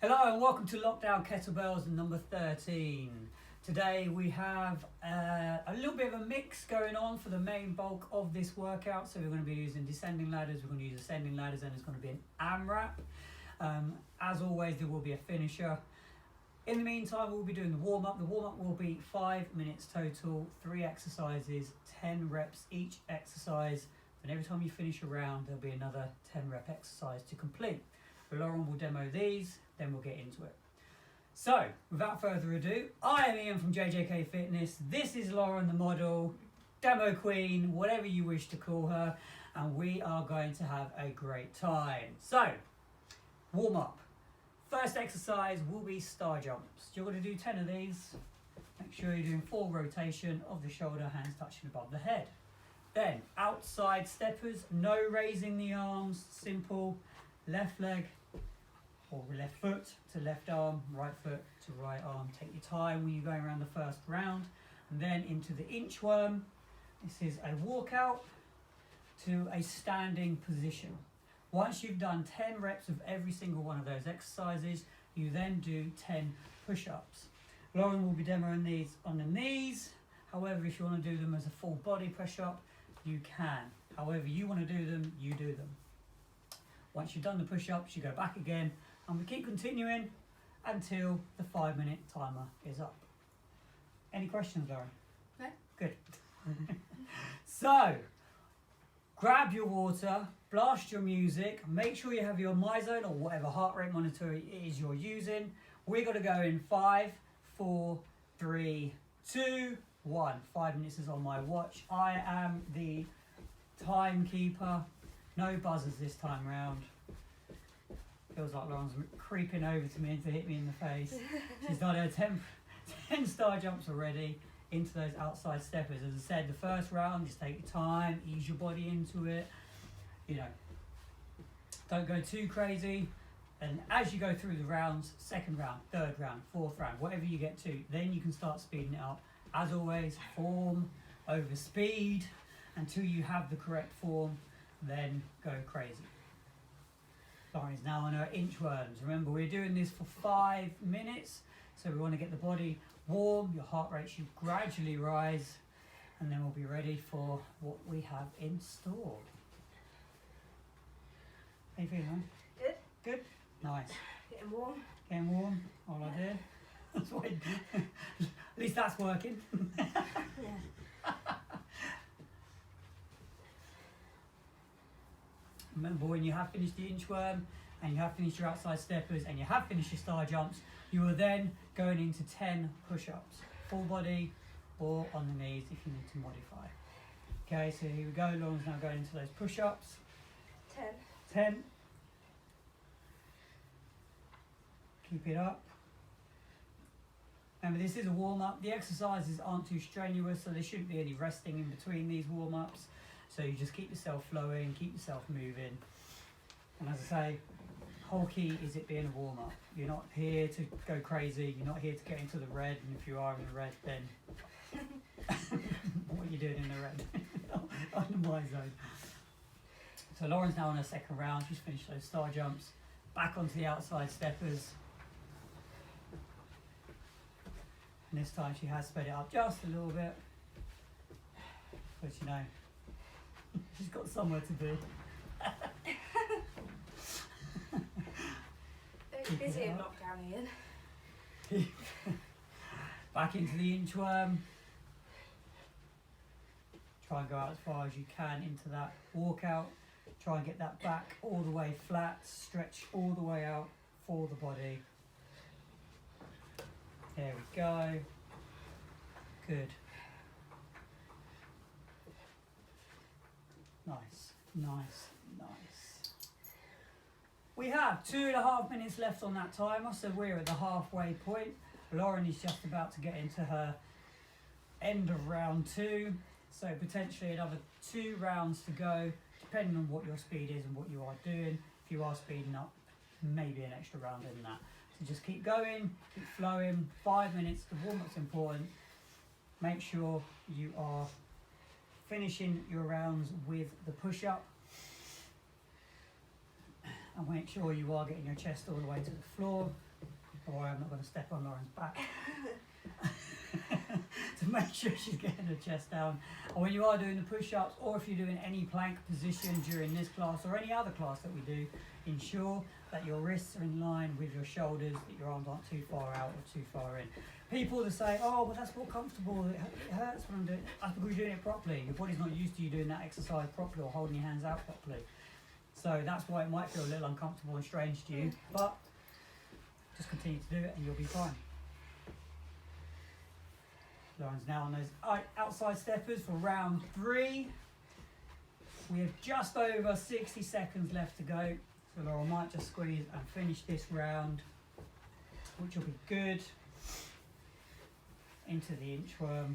Hello and welcome to Lockdown Kettlebells number 13. Today we have a little bit of a mix going on for the main bulk of this workout. So we're going to be using descending ladders, we're going to use ascending ladders, and there's going to be an AMRAP. As always, there will be a finisher. In the meantime, we'll be doing the warm-up. The warm-up will be 5 minutes total, 3 exercises, 10 reps each exercise. And every time you finish a round, there'll be another 10 rep exercise to complete. Lauren will demo these, then we'll get into it. So, without further ado, I am Ian from JJK Fitness. This is Lauren, the model, demo queen, whatever you wish to call her, and we are going to have a great time. So, warm up. First exercise will be star jumps. You're going to do 10 of these. Make sure you're doing full rotation of the shoulder, hands touching above the head. Then, outside steppers, no raising the arms, simple, left leg, or left foot to left arm, right foot to right arm. Take your time when you're going around the first round. And then into the inchworm. This is a walkout to a standing position. Once you've done 10 reps of every single one of those exercises, you then do 10 push-ups. Lauren will be demoing these on the knees. However, if you want to do them as a full body push-up, you can. However you want to do them, you do them. Once you've done the push-ups, you go back again, and we keep continuing until the 5-minute timer is up. Any questions, Lauren? No. Good. So, grab your water, blast your music, make sure you have your MyZone or whatever heart rate monitor it is you're using. We're going to go in 5, 4, 3, 2, 1. 5 minutes is on my watch. I am the timekeeper. No buzzers this time round. Feels like Lauren's creeping over to me to hit me in the face. She's done her 10 star jumps already into those outside steppers. As I said, the first round, just take your time, ease your body into it. You know, don't go too crazy. And as you go through the rounds, second round, third round, fourth round, whatever you get to, then you can start speeding it up. As always, form over speed until you have the correct form. Then go crazy. Lauren is now on her inchworms. Remember, we're doing this for 5 minutes, so we want to get the body warm. Your heart rate should gradually rise, and then we'll be ready for what we have in store. How you feeling, man? Good. Good? Nice. Getting warm. Getting warm? All I did. That's what at least that's working. Yeah. Remember, when you have finished the inchworm and you have finished your outside steppers and you have finished your star jumps, you are then going into 10 push-ups, full body or on the knees if you need to modify. Okay, so here we go. Lauren's now going into those push-ups. 10. 10. Keep it up. Remember, this is a warm-up. The exercises aren't too strenuous, so there shouldn't be any resting in between these warm-ups. So you just keep yourself flowing, keep yourself moving. And as I say, whole key is it being a warm-up. You're not here to go crazy, you're not here to get into the red, and if you are in the red, then what are you doing in the red? Under my zone. So Lauren's now on her second round, she's finished those star jumps, back onto the outside steppers. And this time she has sped it up just a little bit. But you know, she's got somewhere to be. Very busy in lockdown, Ian. Back into the inchworm. Try and go out as far as you can into that walkout. Try and get that back all the way flat. Stretch all the way out for the body. There we go. Good. Nice, nice, nice. We have 2.5 minutes left on that timer, so we're at the halfway point. Lauren is just about to get into her end of round 2, so potentially another 2 rounds to go, depending on what your speed is and what you are doing. If you are speeding up, maybe an extra round in that. So just keep going, keep flowing. 5 minutes, the warm-up's important. Make sure you are finishing your rounds with the push-up. And make sure you are getting your chest all the way to the floor. or I'm not going to step on Lauren's back. To make sure she's getting her chest down. And when you are doing the push-ups, or if you're doing any plank position during this class or any other class that we do, ensure that your wrists are in line with your shoulders, that your arms aren't too far out or too far in. People that say, oh, well, that's more comfortable, it hurts when I'm doing it. That's because you're doing it properly. Your body's not used to you doing that exercise properly or holding your hands out properly. So that's why it might feel a little uncomfortable and strange to you, but just continue to do it and you'll be fine. Lauren's now on those outside steppers for round 3. We have just over 60 seconds left to go. So Lauren might just squeeze and finish this round, which will be good. Into the inchworm,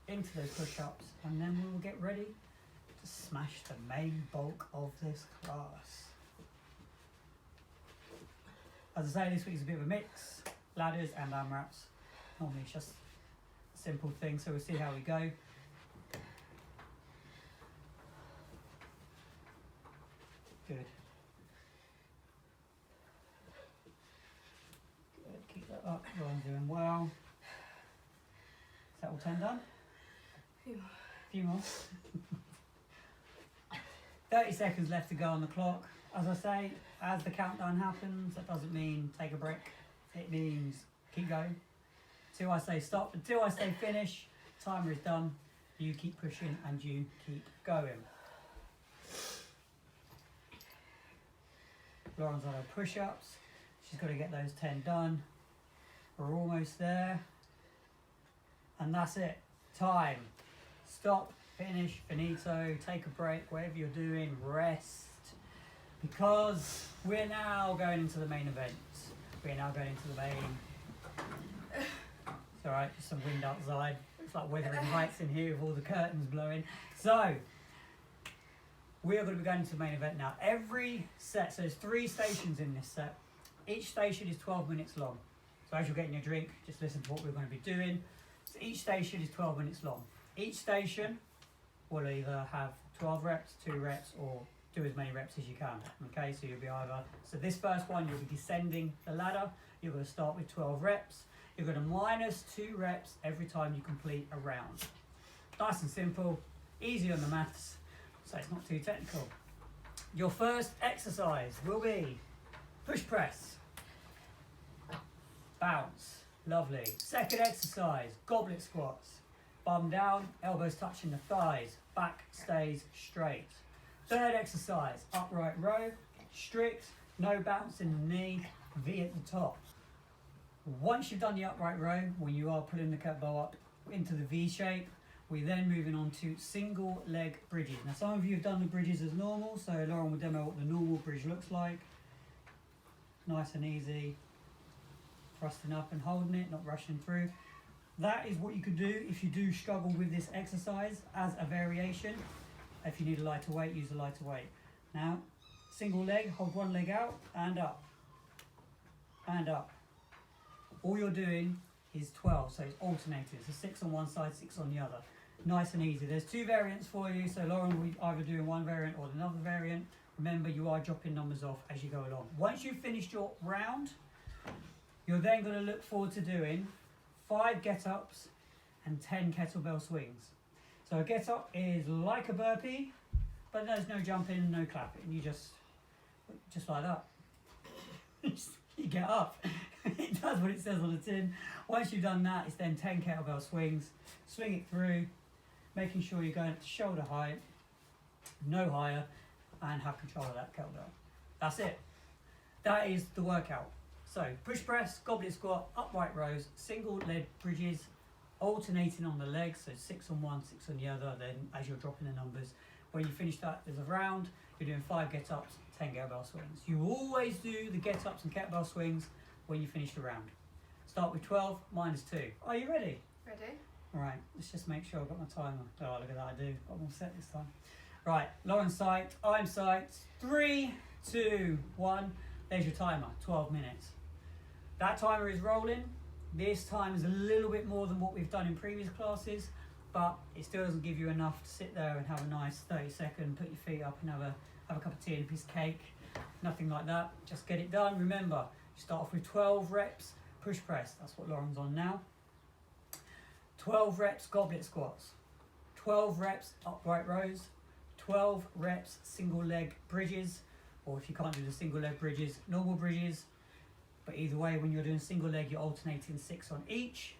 into those push-ups, and then we will get ready to smash the main bulk of this class. As I say, this week's a bit of a mix, ladders and AMRAPs. Normally it's just a simple thing, so we'll see how we go. Good. Good, keep that up, Lauren's doing well. Is that all 10 done? Few more. 30 seconds left to go on the clock. As I say, as the countdown happens, that doesn't mean take a break. It means keep going. Until I say stop, until I say finish, timer is done. You keep pushing and you keep going. Lauren's on her push-ups. She's got to get those 10 done. We're almost there. And that's it. Time. Stop, finish, finito, take a break, whatever you're doing, rest. Because we're now going into the main event. We're now going into the main... It's alright, just some wind outside. It's like Wuthering Heights in here with all the curtains blowing. So, we are going to be going into the main event now. Every set, so there's 3 stations in this set. Each station is 12 minutes long. So as you're getting your drink, just listen to what we're going to be doing. So each station is 12 minutes long. Each station will either have 12 reps, 2 reps, or do as many reps as you can. Okay, so you'll be either, so this first one, you'll be descending the ladder. You're going to start with 12 reps. You're going to minus 2 reps every time you complete a round. Nice and simple, easy on the maths, so it's not too technical. Your first exercise will be push press, bounce, lovely. Second exercise, goblet squats, bum down, elbows touching the thighs, back stays straight. Third exercise, upright row, strict, no bounce in the knee, V at the top. Once you've done the upright row, when you are pulling the kettlebell up into the V shape, we're then moving on to single leg bridges. Now some of you have done the bridges as normal, so Lauren will demo what the normal bridge looks like. Nice and easy, thrusting up and holding it, not rushing through. That is what you could do if you do struggle with this exercise as a variation. If you need a lighter weight, use a lighter weight. Now, single leg, hold one leg out and up, and up. All you're doing is 12, so it's alternating. So 6 on one side, 6 on the other. Nice and easy. There's 2 variants for you, so Lauren will be either doing one variant or another variant. Remember, you are dropping numbers off as you go along. Once you've finished your round, you're then going to look forward to doing 5 get-ups and 10 kettlebell swings. So a get-up is like a burpee, but there's no jumping and no clapping. You just like that. You get up. It does what it says on the tin. Once you've done that, it's then 10 kettlebell swings. Swing it through, making sure you're going to shoulder height, no higher, and have control of that kettlebell. That's it. That is the workout. So push press, goblet squat, upright rows, single leg bridges, alternating on the legs, so 6 on one, 6 on the other, then as you're dropping the numbers. When you finish that, there's a round, you're doing 5 get-ups, 10 kettlebell swings. You always do the get-ups and kettlebell swings when you finish the round. Start with 12 minus 2. Are you ready? Ready? Alright, let's just make sure I've got my timer. Oh, look at that, I do. Got them all set this time. Right, Lauren's psyched, I'm psyched. 3, 2, 1. There's your timer, 12 minutes. That timer is rolling. This time is a little bit more than what we've done in previous classes, but it still doesn't give you enough to sit there and have a nice 30-second, put your feet up and have a cup of tea and a piece of cake. Nothing like that. Just get it done. Remember, You start off with 12 reps push press. That's what Lauren's on now. 12 reps goblet squats. 12 reps upright rows. 12 reps single leg bridges, or if you can't do the single leg bridges, normal bridges. But either way, when you're doing single leg, you're alternating 6 on each.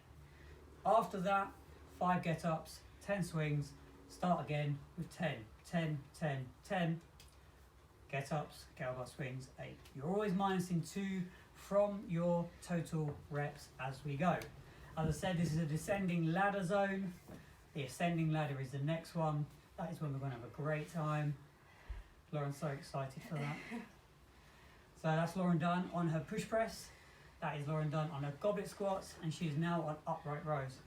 After that, 5 get ups, 10 swings. Start again with 10, 10, 10, 10. Get ups, kettlebell swings, 8. You're always minusing 2 from your total reps as we go. As I said, this is a descending ladder zone. The ascending ladder is the next one. That is when we're going to have a great time. Lauren's so excited for that. So that's Lauren done on her push press. That is Lauren done on her goblet squats, and she's now on upright rows.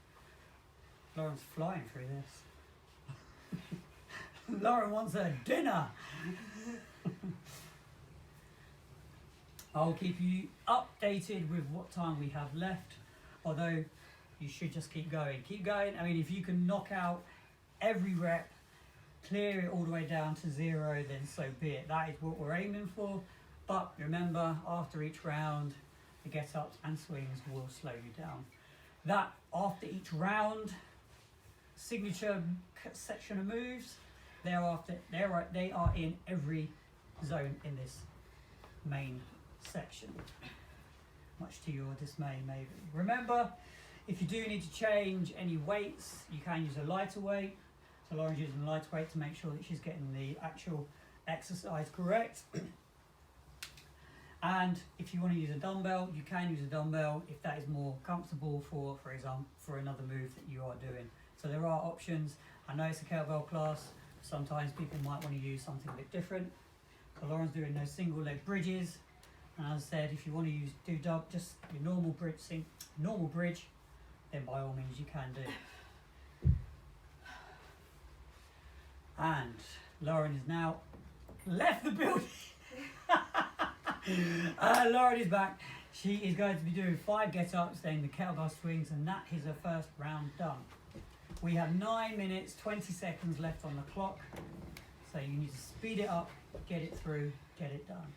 Lauren's flying through this. Lauren wants her dinner. I'll keep you updated with what time we have left, although you should just keep going. Keep going. I mean, if you can knock out every rep, clear it all the way down to 0, then so be it. That is what we're aiming for. But remember, after each round, the get-ups and swings will slow you down. That, after each round, signature section of moves, thereafter, they are in every zone in this main section. Much to your dismay, maybe. Remember, if you do need to change any weights, you can use a lighter weight. So Lauren's using a lighter weight to make sure that she's getting the actual exercise correct. And if you want to use a dumbbell, you can use a dumbbell if that is more comfortable for example, for another move that you are doing. So there are options. I know it's a kettlebell class. Sometimes people might want to use something a bit different. So Lauren's doing those single leg bridges. And as I said, if you want to do just your normal bridge, then by all means you can do. And Lauren is now left the building. Lauren is back. She is going to be doing 5 get-ups, then the kettlebell swings, and that is her first round done. We have 9 minutes, 20 seconds left on the clock. So you need to speed it up, get it through, get it done.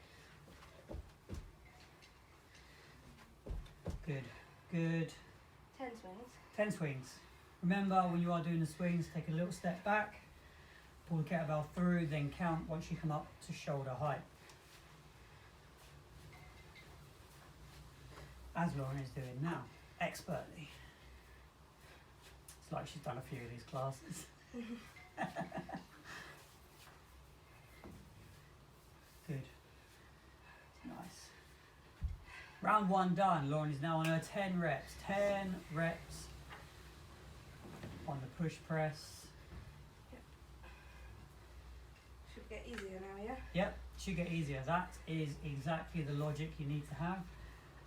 Good, good. 10 swings. 10 swings. Remember, when you are doing the swings, take a little step back, pull the kettlebell through, then count once you come up to shoulder height. As Lauren is doing now, expertly. It's like she's done a few of these classes. Good. Nice. Round 1 done. Lauren is now on her 10 reps. 10 reps on the push press. Yep. Should get easier now, yeah? Yep, should get easier. That is exactly the logic you need to have.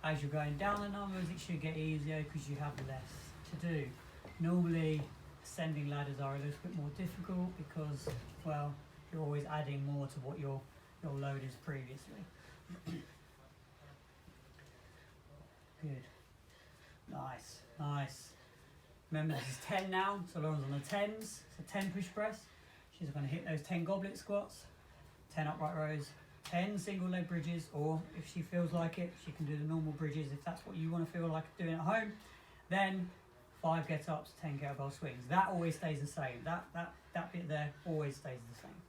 As you're going down the numbers, it should get easier because you have less to do. Normally, ascending ladders are a little bit more difficult because, well, you're always adding more to what your load is previously. Good. Nice, nice. Remember, this is 10 now, so Lauren's on the 10s. So 10 push press. She's going to hit those 10 goblet squats, 10 upright rows, 10 single leg bridges, or if she feels like it, she can do the normal bridges if that's what you want to feel like doing at home. Then 5 get ups, 10 kettlebell swings. That always stays the same. That bit there always stays the same.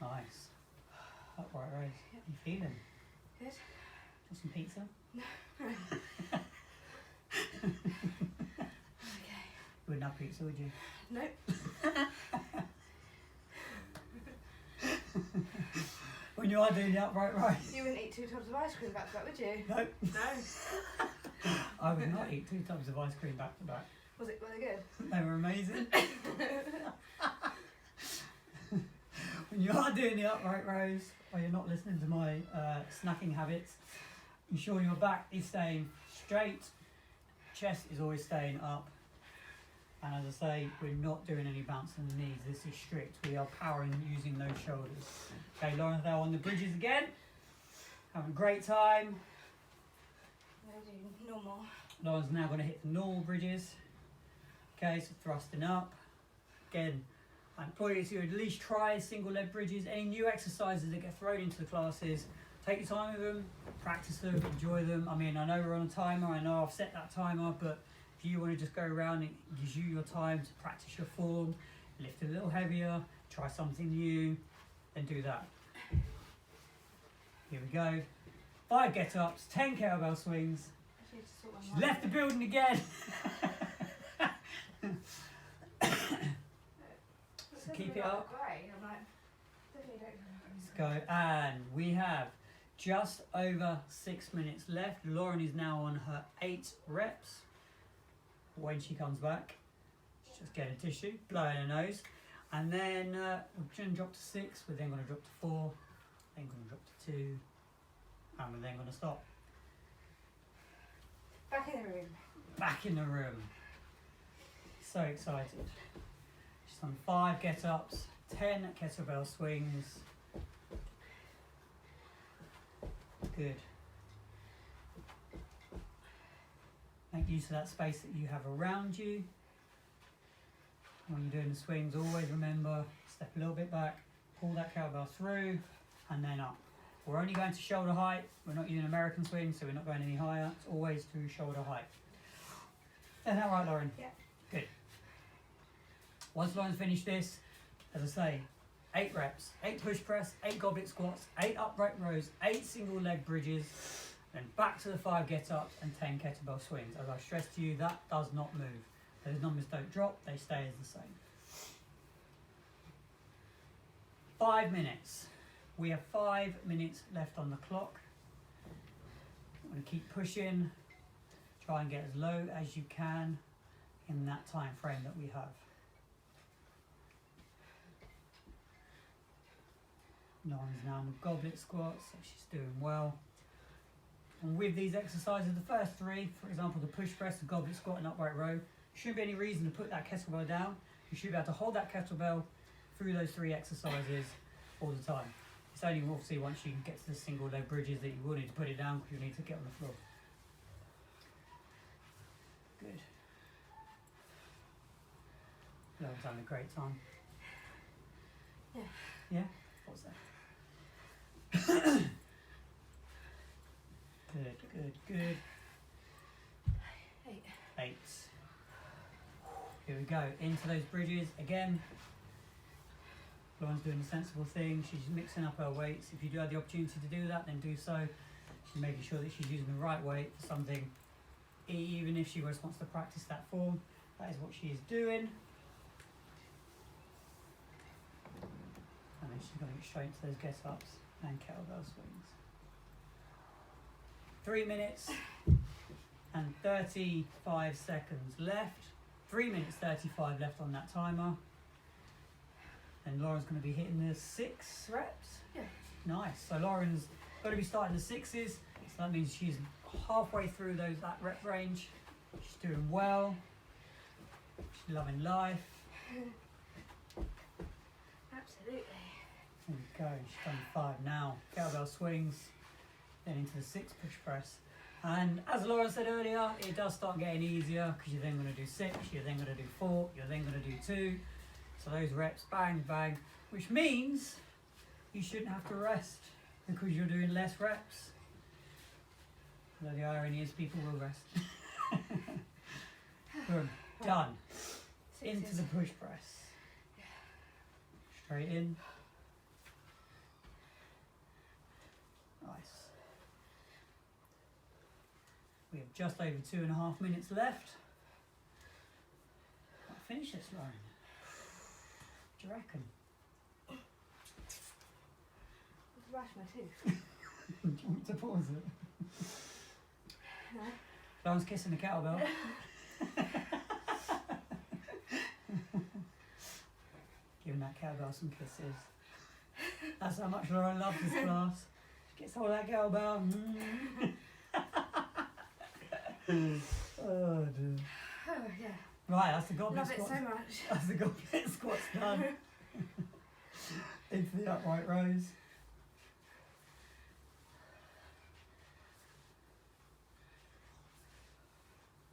Nice. Upright rows. How you feeling? Good. Want some pizza? Okay. You wouldn't have pizza, would you? Nope. When you are doing the upright rows. You wouldn't eat 2 tubs of ice cream back to back, would you? Nope. No. I would not eat 2 tubs of ice cream back to back. Were they good? They were amazing. When you are doing the upright rows, or you're not listening to my snacking habits, ensure your back is staying straight, chest is always staying up, and as I say, we're not doing any bounce in the knees. This is strict. We are powering using those shoulders. Okay, Lauren's now on the bridges again, having a great time. I'm going to do normal. Lauren's now going to hit the normal bridges. Okay, so thrusting up. Again, I implore you to at least try single leg bridges. Any new exercises that get thrown into the classes, take your time with them, practice them, enjoy them. I mean, I know we're on a timer, I know I've set that timer, but if you want to just go around, it gives you your time to practice your form, lift a little heavier, try something new, then do that. Here we go. 5 get-ups, 10 kettlebell swings. I need to sort my She's mind. left the building again. So keep it up. Great. I'm like, definitely don't. Let's go. And we have just over 6 minutes left. Lauren is now on her 8 reps. When she comes back, she's just getting a tissue, blowing her nose. And then we're going to drop to 6. We're then going to drop to 4. Then going to drop to 2. And we're then going to stop. Back in the room. Back in the room. So excited. She's done 5 get-ups, 10 kettlebell swings. Good. Make use of that space that you have around you. When you're doing the swings, always remember, step a little bit back, pull that kettlebell through, and then up. We're only going to shoulder height. We're not using American swing, so we're not going any higher. It's always to shoulder height. Is that right, Lauren? Yeah. Good. Once Lauren's finished this, as I say, 8 reps, 8 push press, 8 goblet squats, 8 upright rows, 8 single leg bridges, then back to the 5 get-ups and 10 kettlebell swings. As I stressed to you, that does not move. Those numbers don't drop, they stay as the same. 5 minutes. We have 5 minutes left on the clock. I'm going to keep pushing. Try and get as low as you can in that time frame that we have. Lauren's now in the goblet squats, so she's doing well. And with these exercises, the first 3, for example, the push press, the goblet squat and upright row, shouldn't be any reason to put that kettlebell down. You should be able to hold that kettlebell through those 3 exercises all the time. It's only obviously once you get to the single leg bridges that you will need to put it down because you need to get on the floor. Good. Lauren's having a great time. Yeah. Yeah? What's that? Good. 8. 8. Here we go, into those bridges again. Lauren's doing a sensible thing. She's mixing up her weights. If you do have the opportunity to do that, then do so. She's making sure that she's using the right weight for something. Even if she just wants to practice that form, that is what she is doing. And then she's going to get straight to those get-ups and kettlebell swings. 3 minutes and 35 seconds left. 3 minutes 35 left on that timer. And Lauren's going to be hitting the 6 reps. Yeah. Nice. So Lauren's got to be starting the 6s. So that means she's halfway through that rep range. She's doing well. She's loving life. Absolutely. There we go. She's done 5 now. Kettlebell swings. Then into the 6 push press. And as Lauren said earlier, it does start getting easier because you're then going to do 6, you're then going to do 4, you're then going to do 2. So those reps, bang, bang, which means you shouldn't have to rest because you're doing less reps. Although the irony is people will rest. Boom, done. Into the push press. Straight in. Nice. We have just over 2.5 minutes left. I'll finish this, Lauren. What do you reckon? I've rashed my tooth. Do you want me to pause it? No. Lauren's kissing the kettlebell. Giving that kettlebell some kisses. That's how much Lauren loves this class. She gets hold of that kettlebell. Oh dear. Oh, yeah. Right, that's the goblet Love it squats. so much. That's the goblet squats done. Into the upright rows.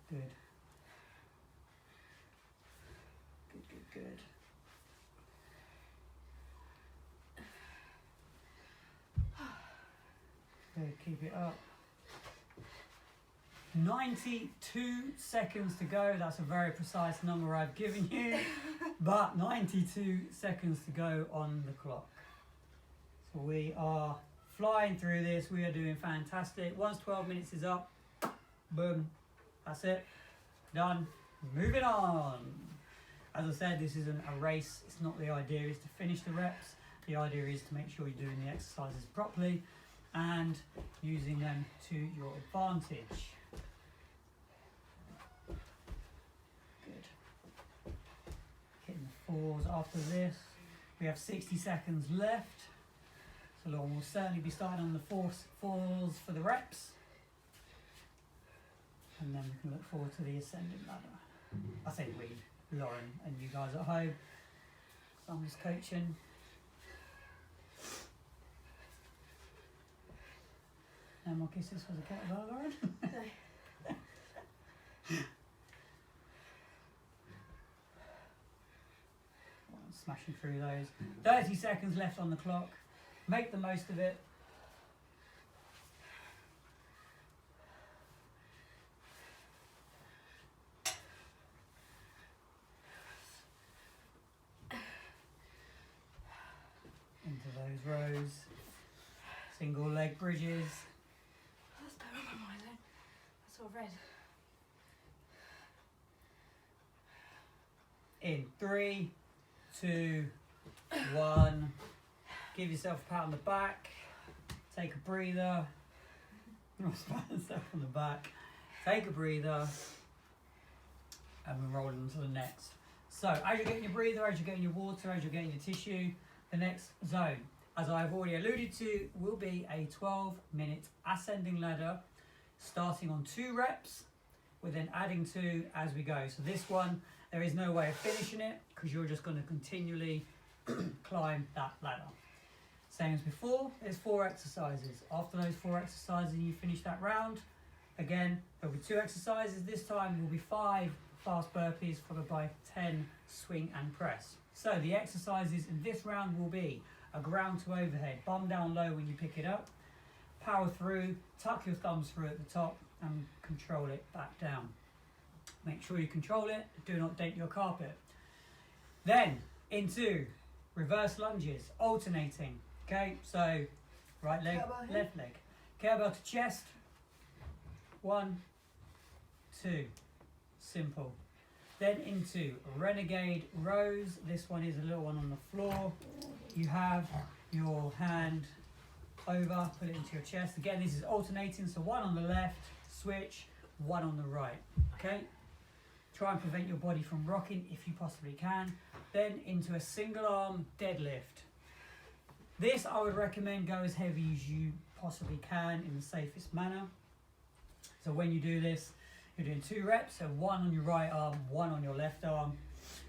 Good. Good. keep it up. 92 seconds to go. That's a very precise number I've given you, but 92 seconds to go on the clock. So we are flying through this. We are doing fantastic. Once 12 minutes is up, boom, that's it, done. Moving on. As I said, this isn't a race. It's not the idea is to finish the reps. The idea is to make sure you're doing the exercises properly and using them to your advantage. Good. Hitting the fours after this. We have 60 seconds left. So Lauren will certainly be starting on the fours for the reps. And then we can look forward to the ascending ladder. I say we, Lauren, and you guys at home. So I'm just coaching. No more kisses for the kettlebell, Lauren. No. Smashing through those. 30 seconds left on the clock. Make the most of it. Into those rows. Single leg bridges. That's better on my mind then. That's all red. In 3, 2, 1. Give yourself a pat on the back. Take a breather. Pat yourself on the back. Take a breather. And we're rolling on to the next. So as you're getting your breather, as you're getting your water, as you're getting your tissue, the next zone, as I've already alluded to, will be a 12-minute ascending ladder, starting on 2 reps. We're then adding 2 as we go. So this one, there is no way of finishing it because you're just going to continually climb that ladder. Same as before, there's 4 exercises. After those 4 exercises, you finish that round. Again, there'll be 2 exercises. This time will be 5 fast burpees followed by 10 swing and press. So the exercises in this round will be a ground to overhead, bum down low when you pick it up, power through, tuck your thumbs through at the top and control it back down. Make sure you control it, do not dent your carpet. Then into reverse lunges, alternating. Okay, so right leg, Kettlebell here. left leg. Kettlebell to chest. 1, 2. Simple. Then into renegade rows. This one is a little one on the floor. You have your hand over, put it into your chest. Again, this is alternating, so 1 on the left, switch, 1 on the right. Okay? Try and prevent your body from rocking if you possibly can. Then into a single arm deadlift. This I would recommend go as heavy as you possibly can in the safest manner. So when you do this, you're doing 2 reps, so 1 on your right arm, 1 on your left arm.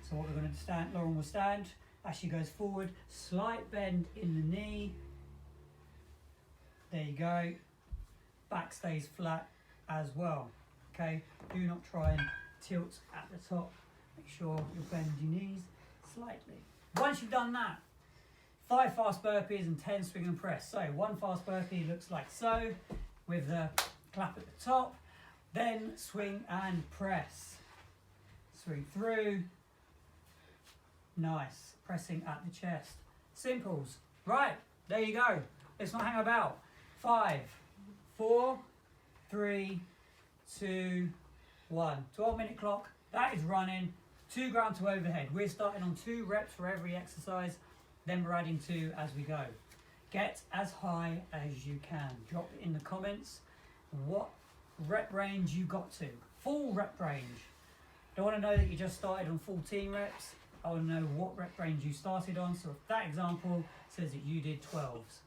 So what we're going to stand, Lauren will stand as she goes forward, slight bend in the knee. There you go. Back stays flat as well. Okay, do not try and tilt at the top. Make sure you bend your knees slightly. Once you've done that, 5 fast burpees and 10 swing and press. So 1 fast burpee looks like so, with the clap at the top. Then swing and press. Swing through. Nice. Pressing at the chest. Simples. Right, there you go. Let's not hang about. 5, 4, 3, 2, 1. 12-minute clock. That is running. 2 ground to overhead. We're starting on 2 reps for every exercise. Then we're adding 2 as we go. Get as high as you can. Drop it in the comments what rep range you got to. Full rep range. Don't want to know that you just started on 14 reps. I want to know what rep range you started on. So if that example says that you did 12s.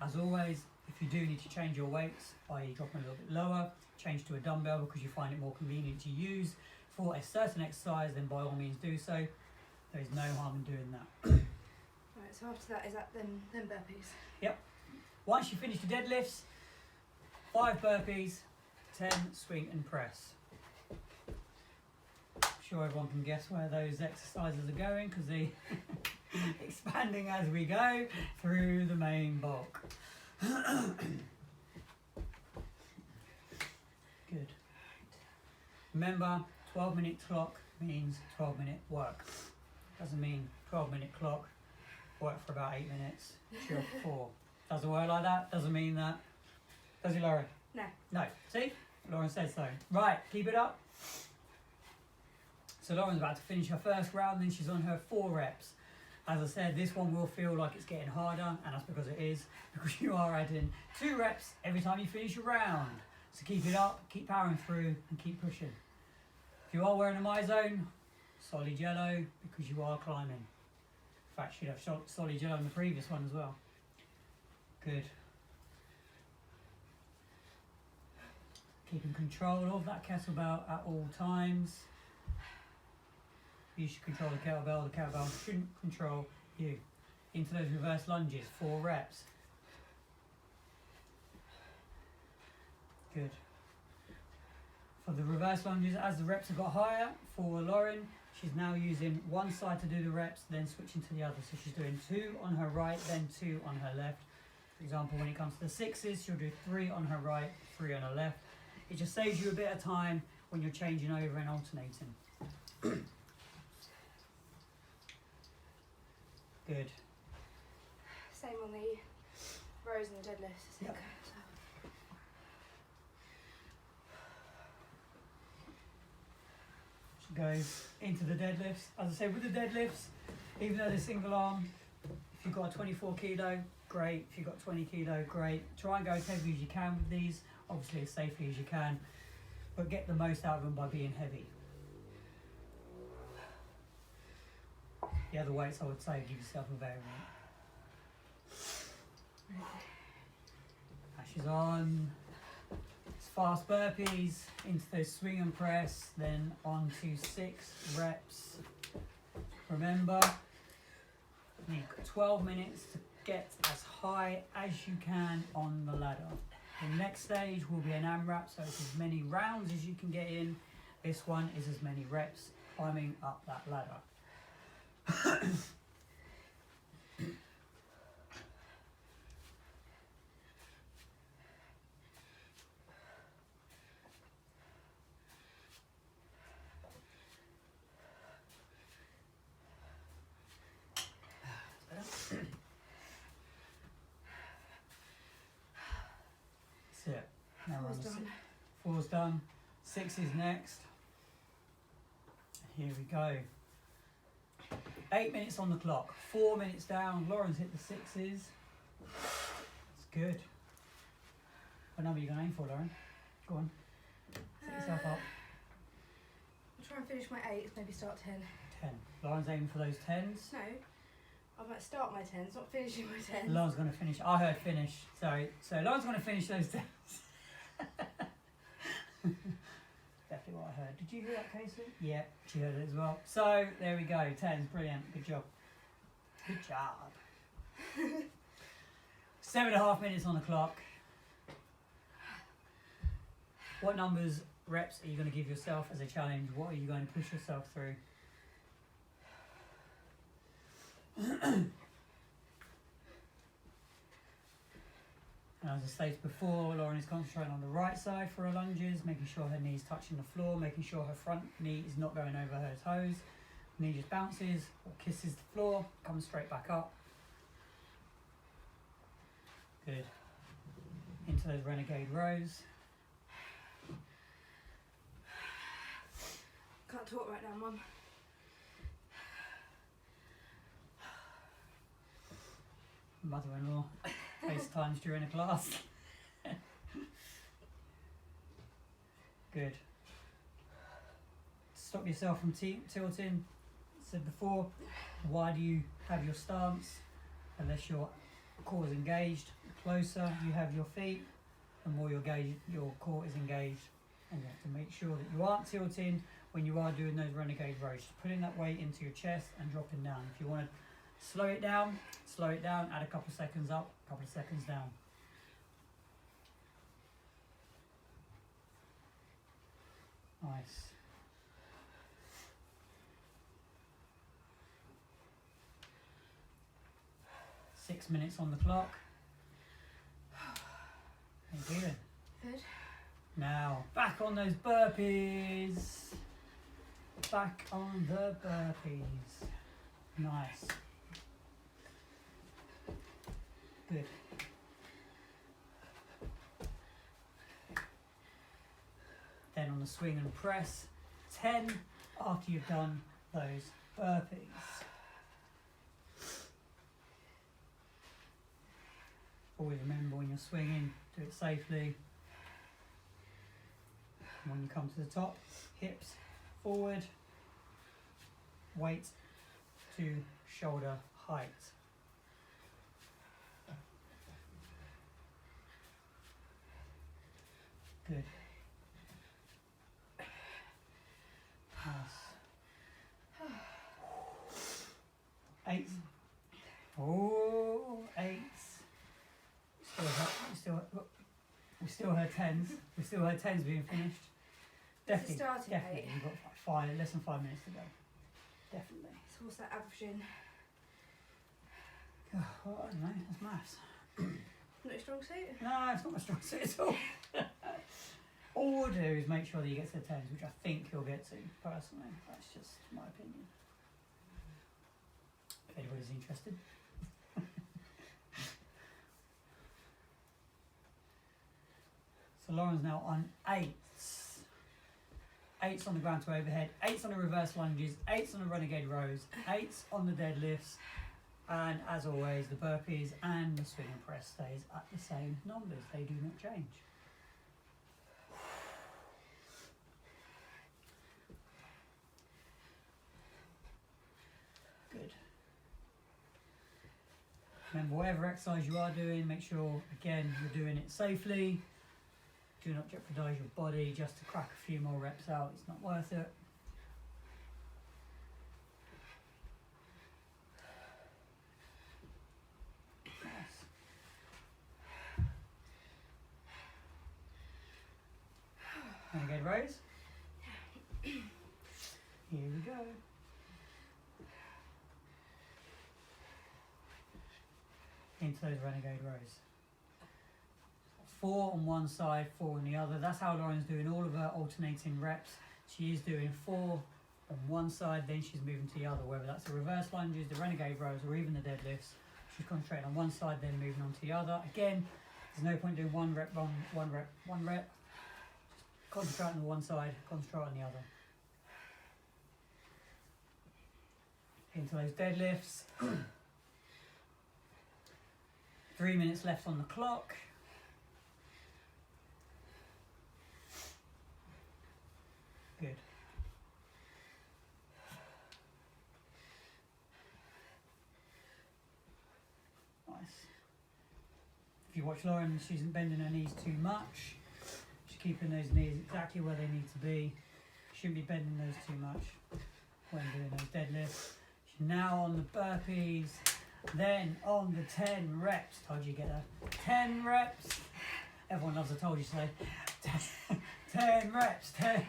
As always, if you do need to change your weights, i.e. dropping a little bit lower, change to a dumbbell because you find it more convenient to use for a certain exercise, then by all means do so. There is no harm in doing that. Right, so after that, is that then burpees? Yep. Once you finish the deadlifts, 5 burpees, 10 swing and press. sure everyone can guess where those exercises are going because they're expanding as we go through the main bulk. Good. Remember, 12-minute clock means 12-minute work. Doesn't mean 12-minute clock, work for about 8 minutes, chill for 4. Doesn't work like that, doesn't mean that. Does it, Lauren? No. No. See? Lauren said so. Right, keep it up. So Lauren's about to finish her first round, then she's on her 4 reps. As I said, this one will feel like it's getting harder, and that's because it is, because you are adding 2 reps every time you finish a round. So keep it up, keep powering through, and keep pushing. If you are wearing a MyZone, solid yellow, because you are climbing. In fact, you'd have solid yellow in the previous one as well. Good. Keeping control of that kettlebell at all times. You should control the kettlebell shouldn't control you. Into those reverse lunges, 4 reps. Good. For the reverse lunges, as the reps have got higher, for Lauren, she's now using one side to do the reps, then switching to the other. So she's doing 2 on her right, then 2 on her left. For example, when it comes to the 6s, she'll do 3 on her right, 3 on her left. It just saves you a bit of time when you're changing over and alternating. Good. Same on the rows and the deadlifts, I think. Yep. So. Go into the deadlifts. As I say, with the deadlifts, even though they're single arm, if you've got a 24 kilo, great. If you've got 20 kilo, great. Try and go as heavy as you can with these, obviously as safely as you can, but get the most out of them by being heavy. The other weights, I would say, give yourself a variant. Ashes on. It's fast burpees into those swing and press, then on to 6 reps. Remember, you've got 12 minutes to get as high as you can on the ladder. The next stage will be an AMRAP, so it's as many rounds as you can get in. This one is as many reps climbing up that ladder. That's it. Now we're on the 4's done. 6 is next. Here we go. 8 minutes on the clock. 4 minutes down. Lauren's hit the 6s. That's good. What number are you going to aim for, Lauren? Go on. Set yourself up. I'll try and finish my 8s, maybe start 10. 10. Lauren's aiming for those 10s. No, I might start my 10s, not finishing my 10s. Lauren's going to finish. I heard finish. Sorry. So Lauren's going to finish those 10s. Definitely what I heard. Did you hear that, Casey? Yeah, she heard it as well. So there we go. 10s. Brilliant. Good job. Good job. 7.5 minutes on the clock. What numbers, reps are you going to give yourself as a challenge? What are you going to push yourself through? And as I stated before, Lauren is concentrating on the right side for her lunges, making sure her knee's touching the floor, making sure her front knee is not going over her toes. Knee just bounces or kisses the floor, comes straight back up. Good. Into those renegade rows. Can't talk right now, Mum. Mother-in-law FaceTimes during a class. Good. Stop yourself from tilting. Said before, why do you have your stance? Unless your core is engaged. The closer you have your feet, the more your core is engaged. And you have to make sure that you aren't tilting when you are doing those renegade rows. Just putting that weight into your chest and dropping down. If you want to slow it down, add a couple of seconds up, a couple of seconds down. Nice. 6 minutes on the clock. How you feeling? Good. Now, back on those burpees. Back on the burpees. Nice. Good. Then on the swing and press, 10 after you've done those burpees. Always remember when you're swinging, do it safely. And when you come to the top, hips forward, weight to shoulder height. Good. Nice. 8. Oh, 8. We still heard 10s. We still heard 10s being finished. It's the starting Definitely. rate. You've got less than 5 minutes to go. Definitely. So what's that averaging? Oh, well, I don't know. That's maths. Not your strong suit? No, it's not my strong suit at all. All we'll do is make sure that you get to the 10s, which I think you'll get to, personally. That's just my opinion. If anybody's interested. So Lauren's now on 8s. 8s on the ground to overhead, 8s on the reverse lunges, 8s on the renegade rows, 8s on the deadlifts, and as always, the burpees and the swing and press stays at the same numbers. They do not change. Good. Remember, whatever exercise you are doing, make sure, again, you're doing it safely. Do not jeopardise your body just to crack a few more reps out. It's not worth it. Nice. Renegade rows. Here we go. Into those renegade rows. 4 on one side, 4 on the other. That's how Lauren's doing all of her alternating reps. She is doing 4 on one side, then she's moving to the other, whether that's the reverse lunges, the renegade rows, or even the deadlifts. She's concentrating on one side, then moving on to the other. Again, there's no point doing one rep. Just concentrate on one side, concentrate on the other. Into those deadlifts. 3 minutes left on the clock. Good. Nice. If you watch Lauren, she isn't bending her knees too much. She's keeping those knees exactly where they need to be. Shouldn't be bending those too much when doing those deadlifts. She's now on the burpees, then on the 10 reps. Told you get her 10 reps. Everyone loves a told you so. 10 reps, 10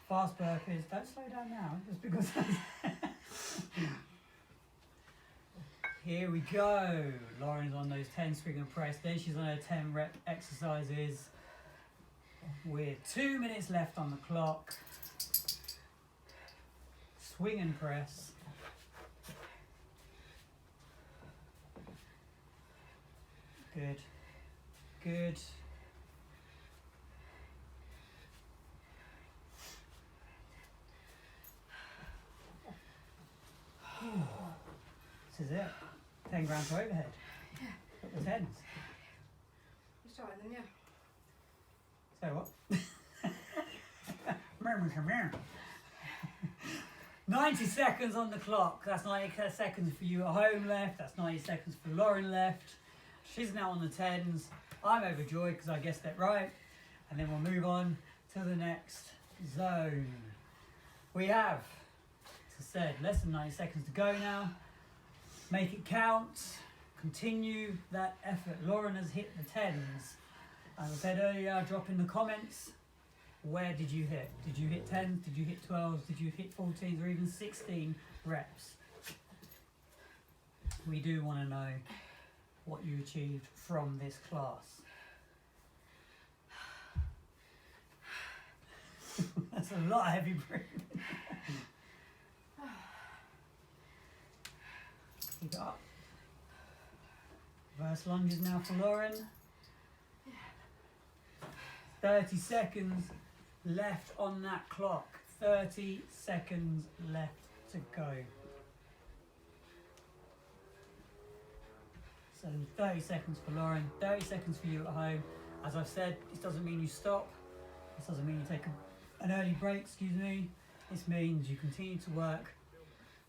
Fast burpees. Don't slow down now, just because. Here we go. Lauren's on those 10 swing and press. Then she's on her 10 rep exercises with 2 minutes left on the clock. Swing and press. Good. Good. This is it. 10 grams to overhead. Yeah. Got the 10s. I'm starting then, yeah. So what? 90 seconds on the clock. That's 90 seconds for you at home left. That's 90 seconds for Lauren left. She's now on the 10s. I'm overjoyed because I guessed that right. And then we'll move on to the next zone. We have, as I said, less than 90 seconds to go now. Make it count. Continue that effort. Lauren has hit the 10s. As I said earlier, drop in the comments where did you hit? Did you hit 10s? Did you hit 12s? Did you hit 14s or even 16 reps? We do want to know what you achieved from this class. That's a lot of heavy breathing. Keep it up. Reverse lunges now for Lauren. 30 seconds left on that clock. 30 seconds left to go. So 30 seconds for Lauren, 30 seconds for you at home. As I've said, this doesn't mean you stop. This doesn't mean you take an early break, excuse me. This means you continue to work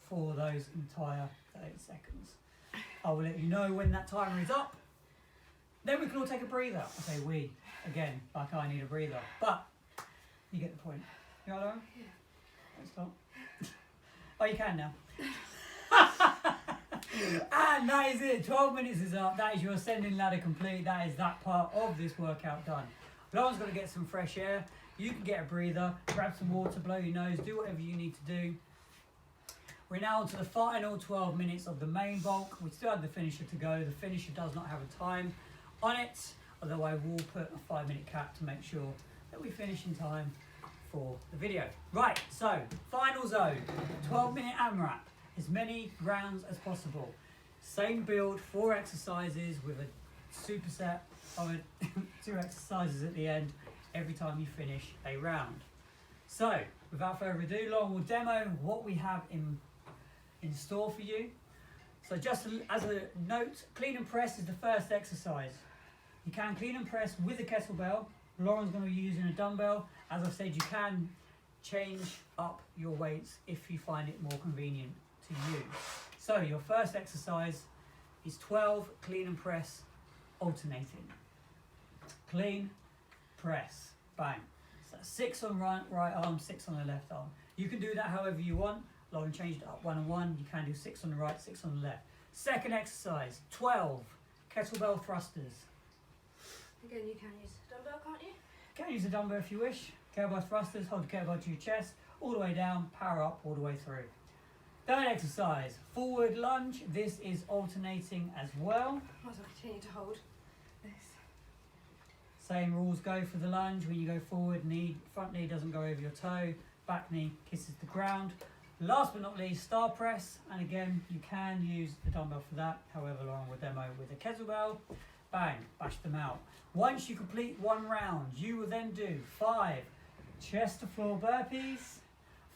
for those entire 30 seconds. I will let you know when that timer is up. Then we can all take a breather. I say we, again, like I need a breather. But you get the point. You all right, Lauren? Yeah. Don't stop. Oh, you can now. And that is it. 12 minutes is up. That is your ascending ladder complete. That is that part of this workout done. Lauren's going to get some fresh air. You can get a breather, grab some water, blow your nose, do whatever you need to do. We're now on to the final 12 minutes of the main bulk. We still have the finisher to go. The finisher does not have a time on it, although I will put a 5-minute cap to make sure that we finish in time for the video. Right, so final zone, 12-minute AMRAP, as many rounds as possible. Same build, 4 exercises with a superset of 2 exercises at the end every time you finish a round. So, without further ado, Lauren will demo what we have in store for you. So just as a note, clean and press is the first exercise. You can clean and press with a kettlebell. Lauren's going to be using a dumbbell. As I've said, you can change up your weights if you find it more convenient to use. So your first exercise is 12 clean and press alternating. Clean, press, bang. So 6 on right arm, 6 on the left arm. You can do that however you want. Lauren changed it up 1 and 1. You can do 6 on the right, 6 on the left. Second exercise, 12 kettlebell thrusters. Again, you can use a dumbbell, can't you? You can use a dumbbell if you wish. Kettlebell thrusters, hold the kettlebell to your chest, all the way down, power up all the way through. Third exercise, forward lunge. This is alternating as well. Might as well continue to hold this. Same rules go for the lunge. When you go forward, front knee doesn't go over your toe, back knee kisses the ground. Last but not least, star press, and again you can use the dumbbell for that. However, Lauren will demo with a kettlebell. Bang, bash them out. Once you complete 1 round, you will then do 5 chest to floor burpees,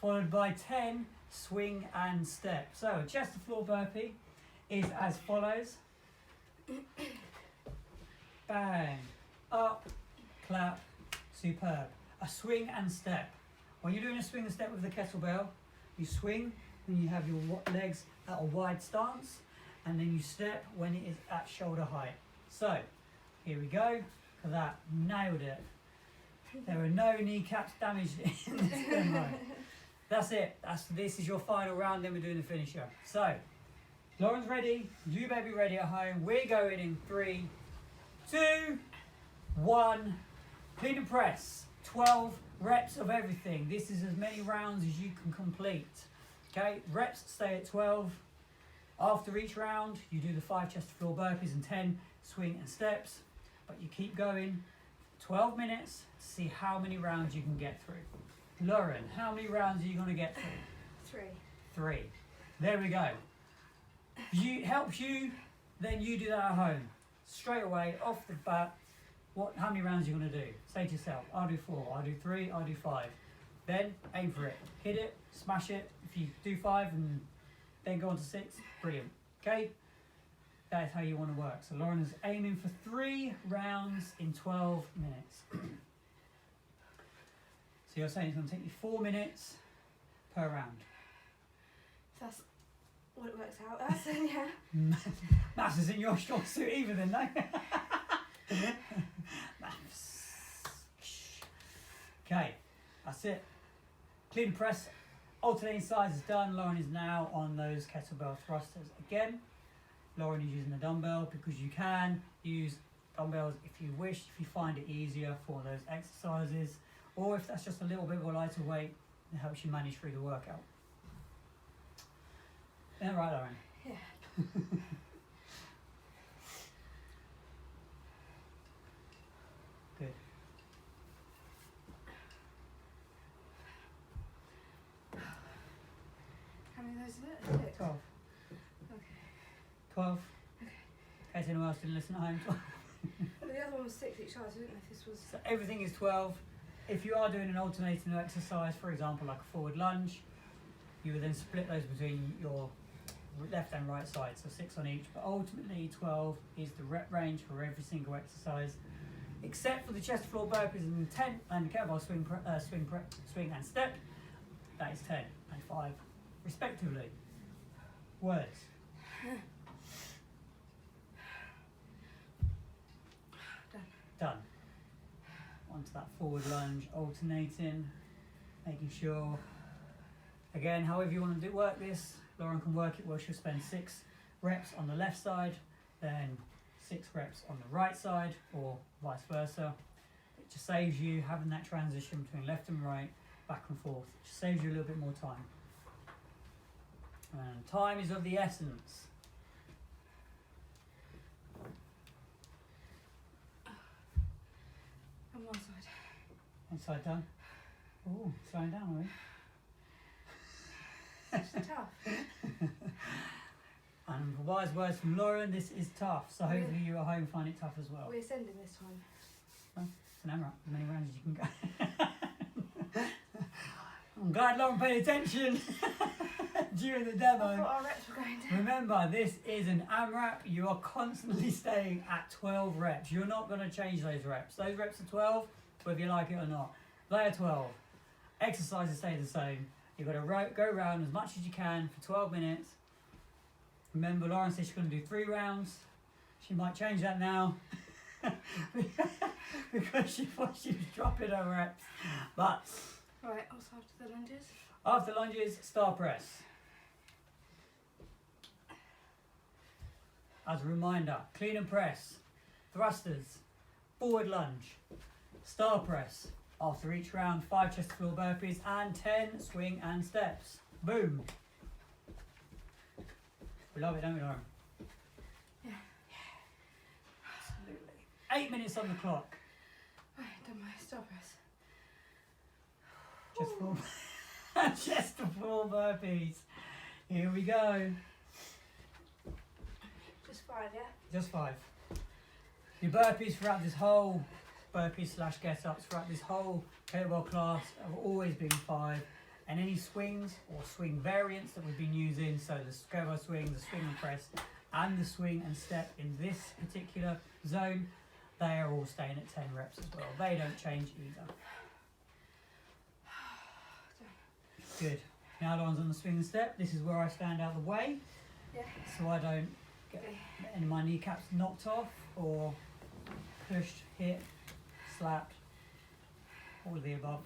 followed by 10 swing and step. So a chest to floor burpee is as follows. Bang, up, clap, superb. A swing and step. When you're doing a swing and step with the kettlebell, you swing when you have your legs at a wide stance, and then you step when it is at shoulder height. So, here we go. For that, nailed it. There are no kneecaps damaged in this demo. That's it. This is your final round, then we're doing the finisher. So, Lauren's ready. You better be ready at home. We're going in 3, 2, 1. Clean and press. 12 reps of everything. This is as many rounds as you can complete. Okay, reps stay at 12. After each round, you do the 5 chest to floor burpees and 10 swing and steps. But you keep going 12 minutes to see how many rounds you can get through. Lauren, how many rounds are you going to get through? 3. 3. There we go. If it helps you, then you do that at home. Straight away, off the bat, how many rounds are you going to do? Say to yourself, I'll do 4, I'll do 3, I'll do 5. Then aim for it. Hit it, smash it. If you do 5 and then go on to 6, brilliant. Okay? That is how you want to work. So Lauren is aiming for 3 rounds in 12 minutes. So you're saying it's going to take you 4 minutes per round. If that's what it works out as, then yeah. Maths isn't your strong suit either then, no? Maths. Okay, that's it. Clean press, alternating sides is done. Lauren is now on those kettlebell thrusters again. Lauren is using a dumbbell because you can use dumbbells if you wish, if you find it easier for those exercises, or if that's just a little bit of a lighter weight, it helps you manage through the workout. Yeah, right, Lauren? Yeah. Good. How many of those is it? 6? 12. Okay. 12. Okay. In case anyone else didn't listen at home. But the other one was 6 each side, so I didn't know if this was... So everything is 12. If you are doing an alternating exercise, for example, like a forward lunge, you would then split those between your left and right side, so 6 on each. But ultimately, 12 is the rep range for every single exercise, except for the chest to floor burpees and 10 and the kettlebell swing and step. That is 10 and 5, respectively. Words. Done. Onto that forward lunge, alternating, making sure, again, however you want to work this, Lauren can work it where she'll spend 6 reps on the left side, then 6 reps on the right side, or vice versa. It just saves you having that transition between left and right, back and forth. It just saves you a little bit more time. And time is of the essence. On one side. One side done. Oh, slowing down, are we? It's tough. And for wise words from Lauren, this is tough. So hopefully you at home find it tough as well. We're ascending this time. It's an AMRAP, as many rounds as you can go. I'm glad Lauren paid attention during the I demo. thought our reps were going down. Remember, this is an AMRAP. You are constantly staying at 12 reps. You're not going to change those reps. Those reps are 12, whether you like it or not. They are 12. Exercises stay the same. You've got to go around as much as you can for 12 minutes. Remember, Lauren said she's going to do 3 rounds. She might change that now because she thought she was dropping her reps. But Right, also after the lunges. after lunges, star press. As a reminder, clean and press, thrusters, forward lunge, star press. After each round, 5 chest to floor burpees and 10 swing and steps. Boom. We love it, don't we, Lauren? Yeah. Absolutely. 8 minutes on the clock. Right, done my star press. Chest to floor, chest to floor burpees. Here we go. Just 5, yeah? Just 5. Your burpees throughout this whole burpees / get ups throughout this whole kettlebell class have always been 5. And any swings or swing variants that we've been using, so the kettlebell swing, the swing and press, and the swing and step in this particular zone, they are all staying at 10 reps as well. They don't change either. Good. Now Lauren's on the swing and step. This is where I stand out the way, Yeah. so I don't get any of my kneecaps knocked off or pushed, hit, slapped, all of the above.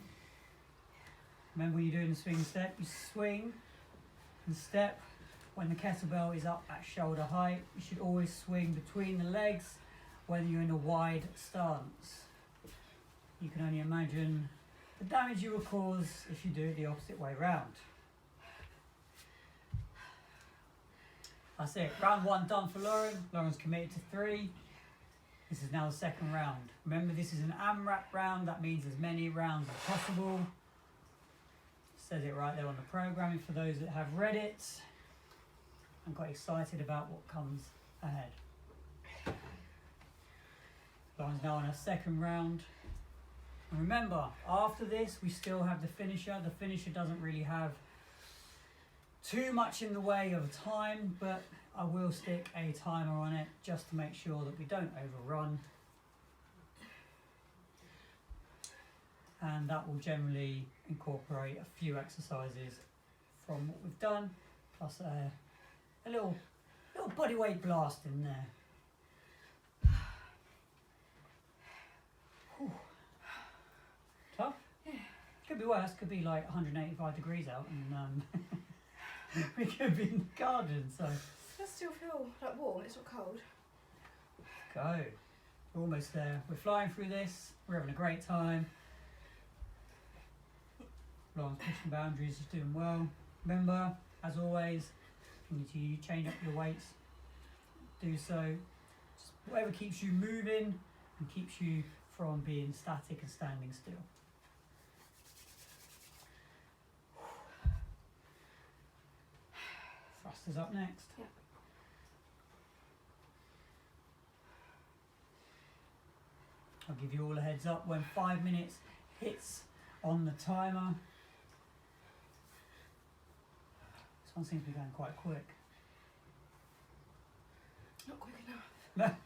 Remember, when you're doing the swing and step, you swing and step. When the kettlebell is up at shoulder height, you should always swing between the legs when you're in a wide stance. You can only imagine the damage you will cause if you do it the opposite way round. That's it. Round 1 done for Lauren. Lauren's committed to 3. This is now the second round. Remember, this is an AMRAP round. That means as many rounds as possible. Says it right there on the programming for those that have read it. I'm quite excited about what comes ahead. Lauren's now on her second round. And remember, after this, we still have the finisher. The finisher doesn't really have too much in the way of time, but I will stick a timer on it just to make sure that we don't overrun. And that will generally incorporate a few exercises from what we've done, plus a little body weight blast in there. Whew. Tough? Yeah. Could be worse, could be like 185 degrees out and we could be in the garden, so. It does still feel like warm, it's not cold. Go. We're almost there. We're flying through this, we're having a great time. Lauren's pushing boundaries, she's doing well. Remember, as always, if you need to change up your weights, do so. Just whatever keeps you moving and keeps you from being static and standing still. Thrusters up next. Yeah. I'll give you all a heads up when 5 minutes hits on the timer. This one seems to be going quite quick. Not quick enough.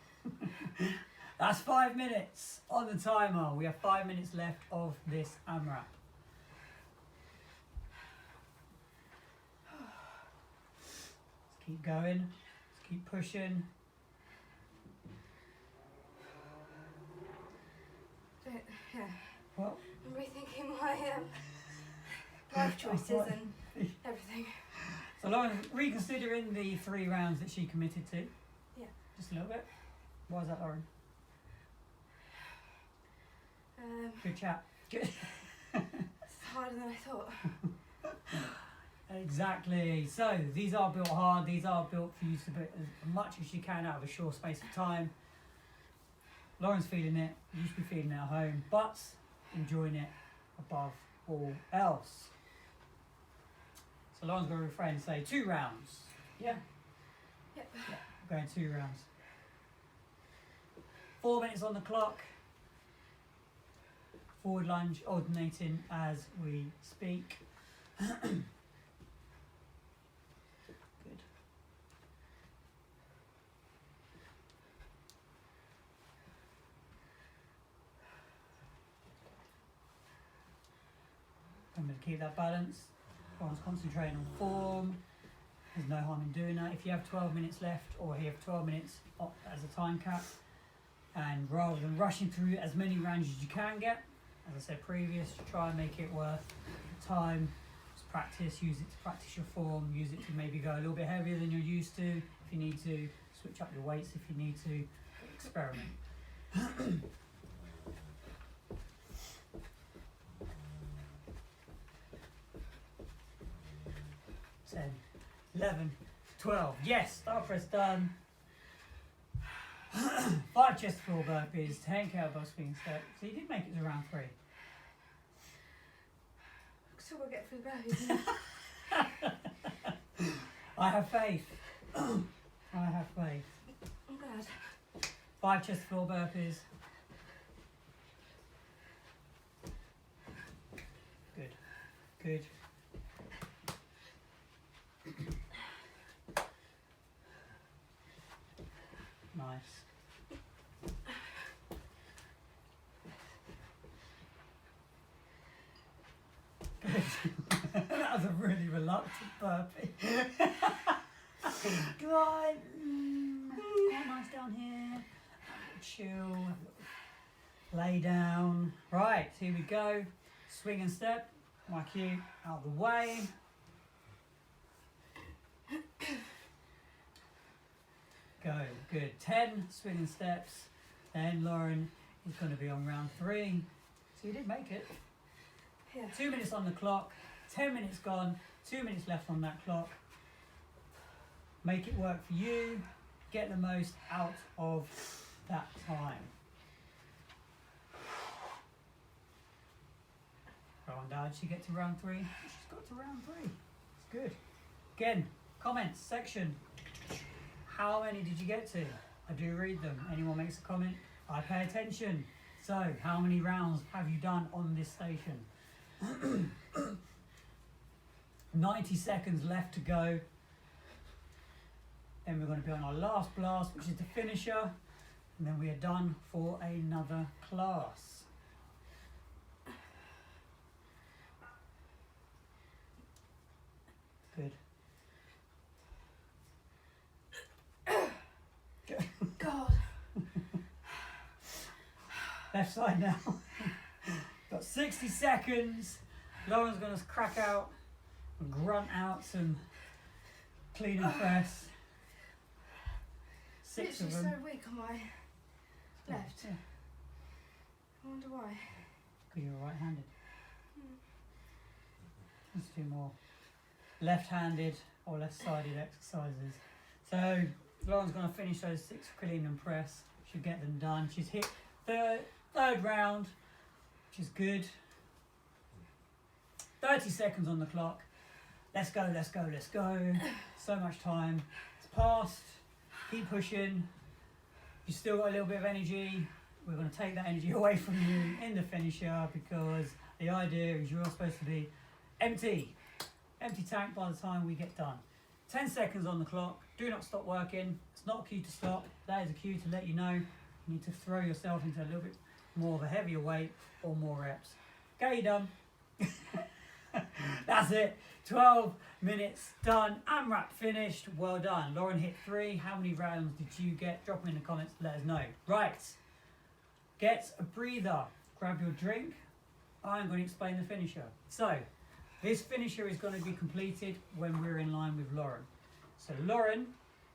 That's 5 minutes on the timer. We have 5 minutes left of this AMRAP. Let's keep going. Let's keep pushing. Yeah. Well, I'm rethinking my life choices and everything. so Lauren, reconsidering the 3 rounds that she committed to. Yeah. Just a little bit. Why is that, Lauren? Good chat. Good. It's harder than I thought. Exactly. So these are built hard. These are built for you to put as much as you can out of a short space of time. Lauren's feeling it. You should be feeling it at home, but enjoying it above all else. So Lauren's going to refrain and say 2 rounds. Yeah. Yep. Yeah. We're going 2 rounds. 4 minutes on the clock. Forward lunge alternating as we speak. Good. Remember to keep that balance. Everyone's concentrating on form. There's no harm in doing that. If you have 12 minutes left, or you have 12 minutes as a time cap, and rather than rushing through as many rounds as you can get, as I said previous, try and make it worth the time. Just practice, use it to practice your form, use it to maybe go a little bit heavier than you're used to. If you need to, switch up your weights if you need to, experiment. 10, 11, 12. Yes, star press done. 5 chest floor burpees, 10 kettlebell swing steps. So you did make it to round 3. Still gotta get through the burpees. I have faith. I have faith. I'm glad. 5 chest floor burpees. Good. Good. Nice. Good. That was a really reluctant burpee. Right. Quite nice down here. Chill. Lay down. Right, here we go. Swing and step. My cue out of the way. Go, good. 10 swing and steps. Then Lauren is going to be on round 3. So you did make it. Yeah. 2 minutes on the clock. 10 minutes gone. 2 minutes left on that clock. Make it work for you. Get the most out of that time. Did she get to round 3? She's got to round 3. It's good. Again, comments section. How many did you get to? I do read them. Anyone makes a comment, I pay attention. So, how many rounds have you done on this station? 90 seconds left to go. Then we're going to be on our last blast, which is the finisher. And then we are done for another class. Good. God. Left side now. Got 60 seconds. Lauren's going to crack out and grunt out some clean and press. 6 of Literally them. so weak on my left. Yeah, I wonder why. because you're right-handed. Let's do more left-handed or left-sided exercises. So Lauren's going to finish those 6 clean and press. She'll get them done. She's hit third round, which is good. 30 seconds on the clock. Let's go, let's go, let's go. So much time. It's passed. Keep pushing. You've still got a little bit of energy. We're going to take that energy away from you in the finisher because the idea is you're supposed to be empty tank by the time we get done. 10 seconds on the clock. Do not stop working. It's not a cue to stop. That is a cue to let you know you need to throw yourself into a little bit more of a heavier weight or more reps. Okay, you're done. That's it. 12 minutes done. AMRAP finished. Well done. Lauren hit 3. How many rounds did you get? Drop them in the comments. Let us know. Right. Get a breather. Grab your drink. I'm going to explain the finisher. So, this finisher is going to be completed when we're in line with Lauren. So Lauren,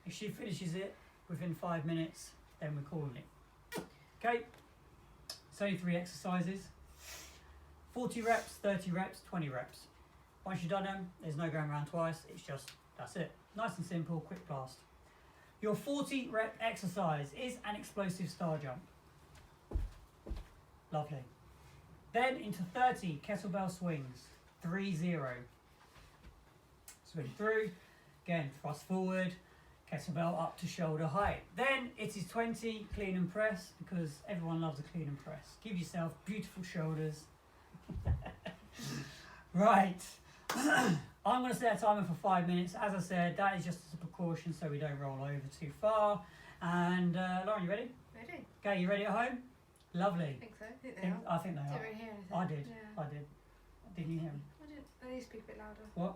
if she finishes it within 5 minutes, then we're calling it. Okay. It's only 3 exercises. 40 reps, 30 reps, 20 reps. Once you've done them, there's no going around twice. It's just, that's it. Nice and simple, quick blast. Your 40 rep exercise is an explosive star jump. Lovely. Then into 30 kettlebell swings. 3-0. Swing through. Again, thrust forward. Kettlebell up to shoulder height. Then it is 20 clean and press because everyone loves a clean and press. Give yourself beautiful shoulders. Right. I'm going to set a timer for 5 minutes. As I said, that is just as a precaution so we don't roll over too far. And Lauren, you ready? Ready. Okay, you ready at home? Lovely. I think so. I think they are. Didn't really hear anything. I did. Yeah. I did. Didn't you hear me? I didn't. I need to speak a bit louder. What?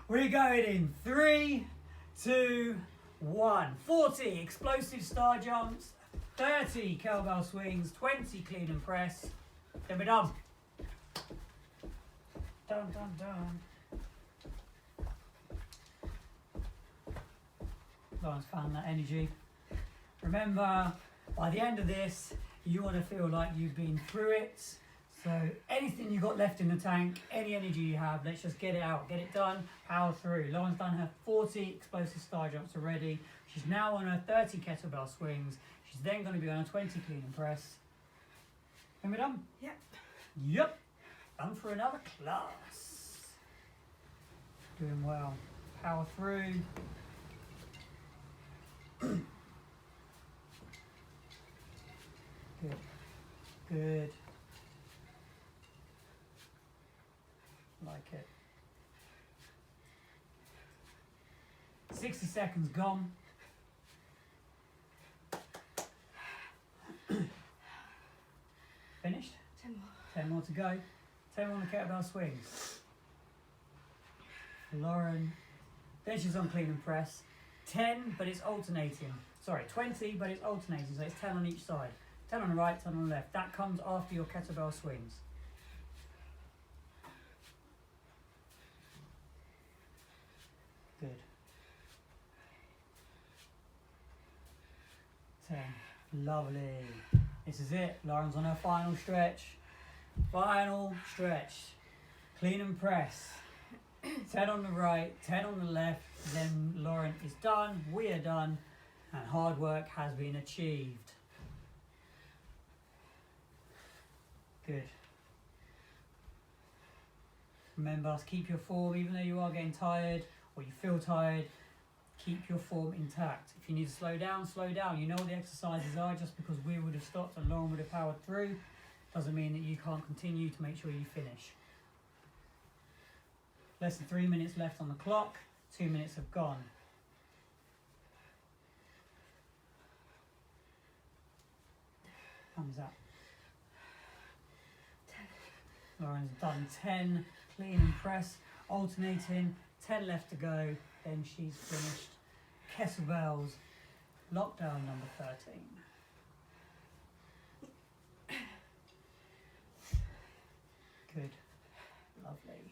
We're going in 3, 2, 1. 40 explosive star jumps, 30 kettlebell swings, 20 clean and press. Then we're done. Dun, dun, dun. Lauren's found that energy. Remember, by the end of this, you want to feel like you've been through it. So anything you've got left in the tank, any energy you have, let's just get it out, get it done, power through. Lauren's done her 40 explosive star jumps already. She's now on her 30 kettlebell swings. She's then going to be on a 20 clean and press. And we're done? Yep. Yep. Done for another class. Doing well. Power through. Good. Good. Like it. 60 seconds gone. Finished? 10 more. 10 more to go. 10 more on the kettlebell swings. Lauren. Then she's on clean and press. 10, but it's alternating. Sorry, 20, but it's alternating. So it's 10 on each side. 10 on the right, 10 on the left. That comes after your kettlebell swings. Good. 10. Lovely. This is it. Lauren's on her final stretch. Final stretch. Clean and press. 10 on the right, 10 on the left. Then Lauren is done. We are done. And hard work has been achieved. Good. Remember to keep your form, even though you are getting tired or you feel tired, keep your form intact. If you need to slow down, slow down. You know what the exercises are. Just because we would have stopped and Lauren would have powered through doesn't mean that you can't continue to make sure you finish. Less than 3 minutes left on the clock. 2 minutes have gone. How was that? 10. Lauren's done 10 clean and press, alternating, 10 left to go, then she's finished kettlebells, lockdown number 13. Good, lovely.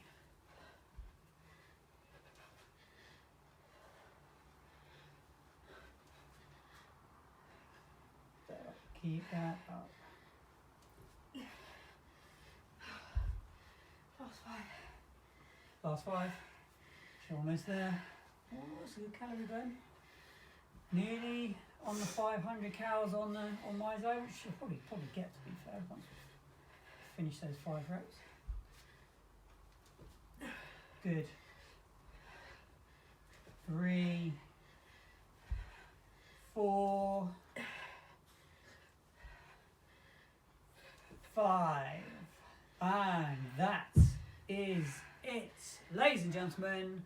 There, keep that up. Last 5. You're almost there. Oh, that's a good calorie burn. Nearly on the 500 calories on my zone, which you'll probably get, to be fair, once we finish those 5 reps. Good. 3, 4, 5, and that is it. Ladies and gentlemen,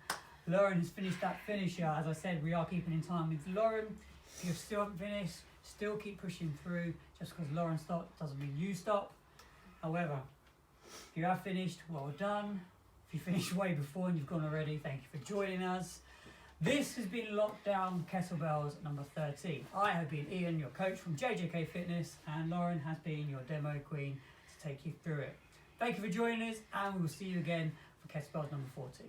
Lauren has finished that finisher. As I said, we are keeping in time with Lauren. If you still haven't finished, still keep pushing through. Just because Lauren stopped doesn't mean you stop. However, if you have finished, well done. If you finished way before and you've gone already, thank you for joining us. This has been Lockdown Kettlebells number 13. I have been Ian, your coach from JJK Fitness, and Lauren has been your demo queen to take you through it. Thank you for joining us, and we will see you again for Kettlebells number 14.